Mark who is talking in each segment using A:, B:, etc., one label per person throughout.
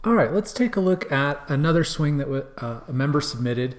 A: All right, let's take a look at another swing that a member submitted.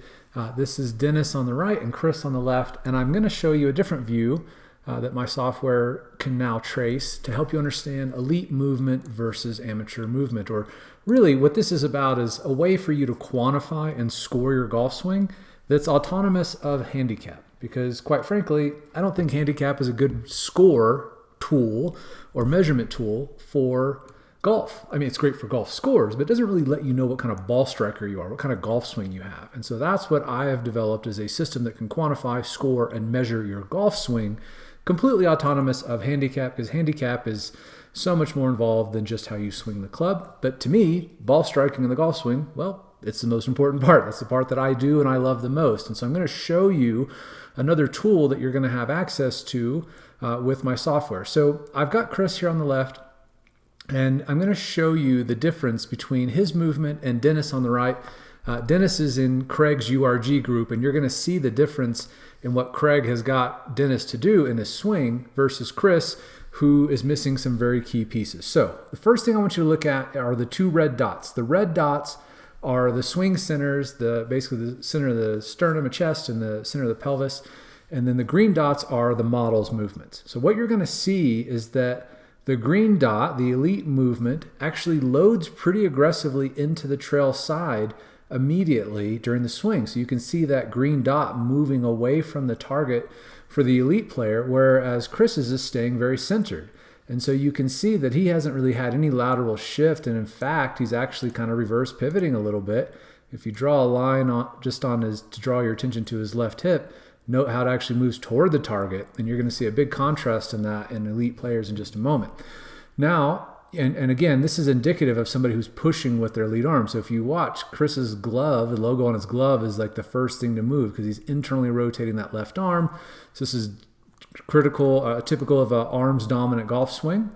A: This is Dennis on the right and Chris on the left, and I'm going to show you a different view that my software can now trace to help you understand elite movement versus amateur movement. Or really what this is about is a way for you to quantify and score your golf swing that's autonomous of handicap. Because quite frankly, I don't think handicap is a good score tool or measurement tool for golf. I mean, it's great for golf scores, but it doesn't really let you know what kind of ball striker you are, what kind of golf swing you have. And so that's what I have developed as a system that can quantify, score, and measure your golf swing, completely autonomous of handicap, because handicap is so much more involved than just how you swing the club. But to me, ball striking in the golf swing, well, it's the most important part. That's the part that I do and I love the most. And so I'm going to show you another tool that you're going to have access to with my software. So I've got Chris here on the left, and I'm going to show you the difference between his movement and Dennis on the right. Dennis is in Craig's URG group, and you're going to see the difference in what Craig has got Dennis to do in his swing versus Chris, who is missing some very key pieces. So the first thing I want you to look at are the two red dots. The red dots are the swing centers, basically the center of the sternum and chest and the center of the pelvis. And then the green dots are the model's movements. So what you're going to see is that the green dot, the elite movement, actually loads pretty aggressively into the trail side immediately during the swing. So you can see that green dot moving away from the target for the elite player, whereas Chris's is staying very centered. And so you can see that he hasn't really had any lateral shift, and in fact, he's actually kind of reverse pivoting a little bit. If you draw a line to draw your attention to his left hip, note how it actually moves toward the target, and you're going to see a big contrast in that in elite players in just a moment. Now, and again, this is indicative of somebody who's pushing with their lead arm. So if you watch Chris's glove, the logo on his glove is like the first thing to move because he's internally rotating that left arm. So this is typical of an arms dominant golf swing.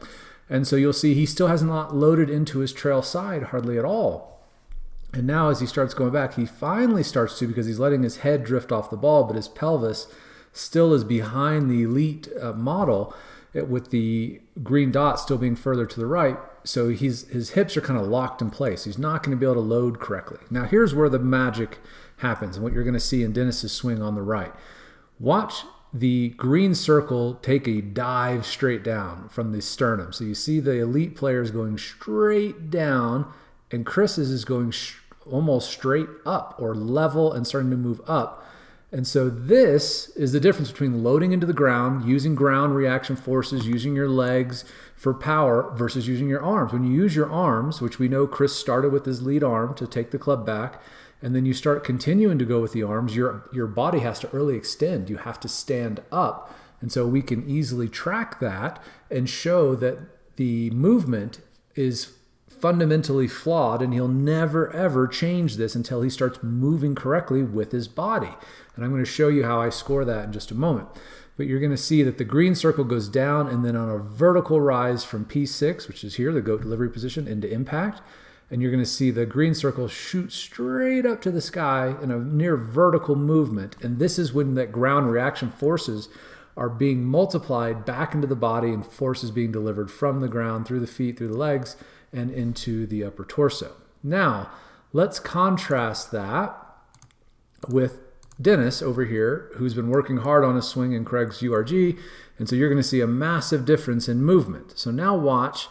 A: And so you'll see he still has not loaded into his trail side hardly at all. And now as he starts going back, he finally starts to, because he's letting his head drift off the ball, but his pelvis still is behind the elite model, with the green dot still being further to the right. So his hips are kind of locked in place. He's not going to be able to load correctly. Now here's where the magic happens and what you're going to see in Dennis's swing on the right. Watch the green circle take a dive straight down from the sternum. So you see the elite players going straight down, and Chris's is going almost straight up or level and starting to move up. And so this is the difference between loading into the ground, using ground reaction forces, using your legs for power versus using your arms. When you use your arms, which we know Chris started with his lead arm to take the club back, and then you start continuing to go with the arms, your body has to early extend. You have to stand up. And so we can easily track that and show that the movement is fundamentally flawed, and he'll never ever change this until he starts moving correctly with his body. And I'm going to show you how I score that in just a moment. But you're going to see that the green circle goes down, and then on a vertical rise from P6, which is here, the GOAT delivery position, into impact. And you're going to see the green circle shoot straight up to the sky in a near vertical movement. And this is when that ground reaction forces are being multiplied back into the body, and forces being delivered from the ground through the feet, through the legs, and into the upper torso. Now, let's contrast that with Dennis over here, who's been working hard on his swing in Craig's URG, and so you're going to see a massive difference in movement. So now watch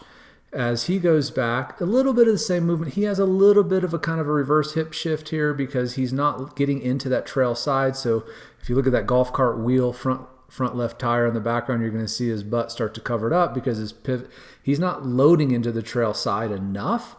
A: as he goes back, a little bit of the same movement. He has a little bit of a kind of a reverse hip shift here because he's not getting into that trail side. So if you look at that golf cart wheel front left tire in the background, you're going to see his butt start to cover it up because his pivot, he's not loading into the trail side enough.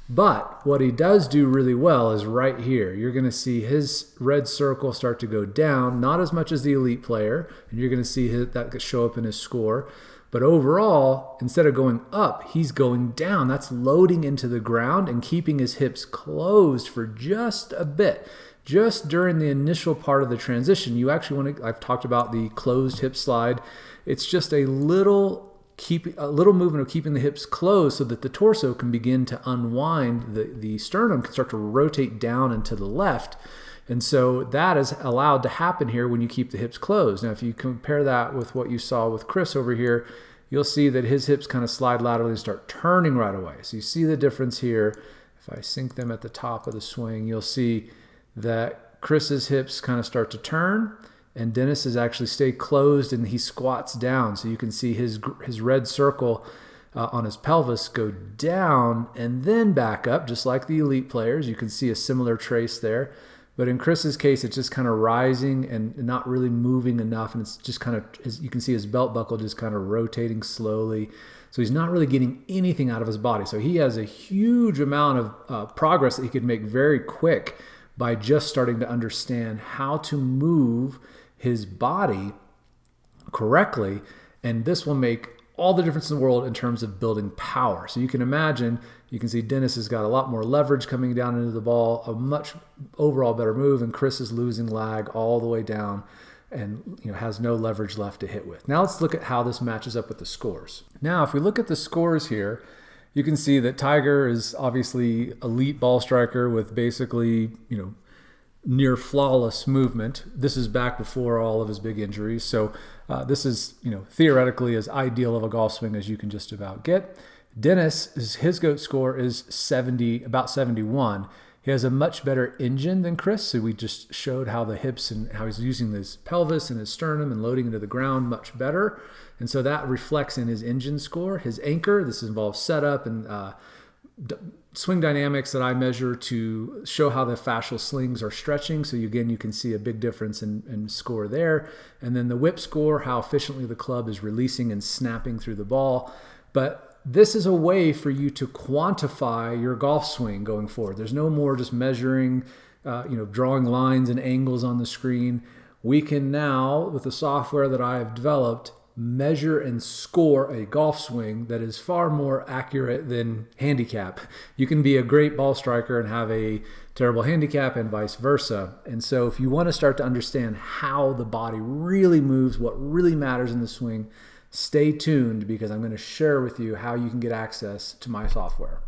A: But what he does do really well is right here. You're going to see his red circle start to go down, not as much as the elite player, and you're going to see that show up in his score. But overall, instead of going up, he's going down. That's loading into the ground and keeping his hips closed for just a bit. Just during the initial part of the transition, you actually want to, I've talked about the closed hip slide. It's just a little movement of keeping the hips closed so that the torso can begin to unwind. The sternum can start to rotate down and to the left. And so that is allowed to happen here when you keep the hips closed. Now, if you compare that with what you saw with Chris over here, you'll see that his hips kind of slide laterally and start turning right away. So you see the difference here. if I sync them at the top of the swing, you'll see that Chris's hips kind of start to turn, and Dennis's actually stay closed, and he squats down. So you can see his red circle on his pelvis go down and then back up, just like the elite players. You can see a similar trace there. But in Chris's case, it's just kind of rising and not really moving enough. And it's just kind of, you can see his belt buckle just kind of rotating slowly. So he's not really getting anything out of his body. So he has a huge amount of progress that he could make very quick by just starting to understand how to move his body correctly. And this will make all the difference in the world in terms of building power. So you can imagine, you can see Dennis has got a lot more leverage coming down into the ball, a much overall better move, and Chris is losing lag all the way down and has no leverage left to hit with. Now let's look at how this matches up with the scores. Now if we look at the scores here, you can see that Tiger is obviously elite ball striker with basically near flawless movement. This is back before all of his big injuries. So this is, theoretically as ideal of a golf swing as you can just about get. Dennis, his GOAT score is 70, about 71. He has a much better engine than Chris. So we just showed how the hips and how he's using his pelvis and his sternum and loading into the ground much better. And so that reflects in his engine score. His anchor, this involves setup and swing dynamics that I measure to show how the fascial slings are stretching. So again, you can see a big difference in score there. And then the whip score, how efficiently the club is releasing and snapping through the ball. But this is a way for you to quantify your golf swing going forward. There's no more just measuring, drawing lines and angles on the screen. We can now, with the software that I have developed, measure and score a golf swing that is far more accurate than handicap. You can be a great ball striker and have a terrible handicap and vice versa. And so if you want to start to understand how the body really moves, what really matters in the swing, stay tuned because I'm going to share with you how you can get access to my software.